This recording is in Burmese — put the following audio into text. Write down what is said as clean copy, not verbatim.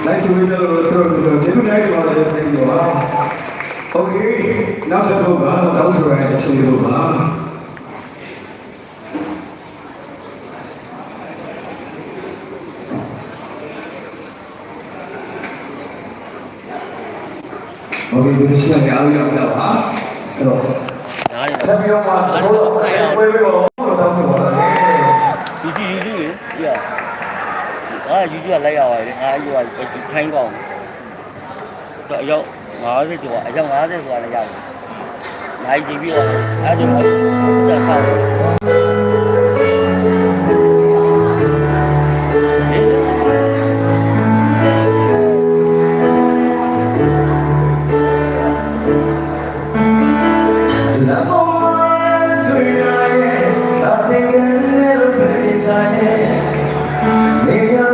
လိုက်ဆိုပြီးတော့ဆိုတော့ဒီလိုလိုက်တော့လည်းသိတော့ပါโอเคနောက်တစ်ခုကတောင်းဆိုရတဲ့အချိန်လို့ပါโอเคဒီရှင်းရအောင်ရောက်တော့ပါဆိုတော့ဆက်ပြီးတော့မှတို့ဝေးပြီးတော့တောင်းဆိုပါလေယူကြည့်လေပြငါယူကြည့်လိုက်ရပါတယ်ငါယူကခိုင်းကောင်းတော့အရောက်50ကျော်အရောက်50ဆိုတာလည်းရတယ်နိုင်ကြည့်ပြီးတော့အဲ့ဒါကိုဆက်ဆောက်နေရ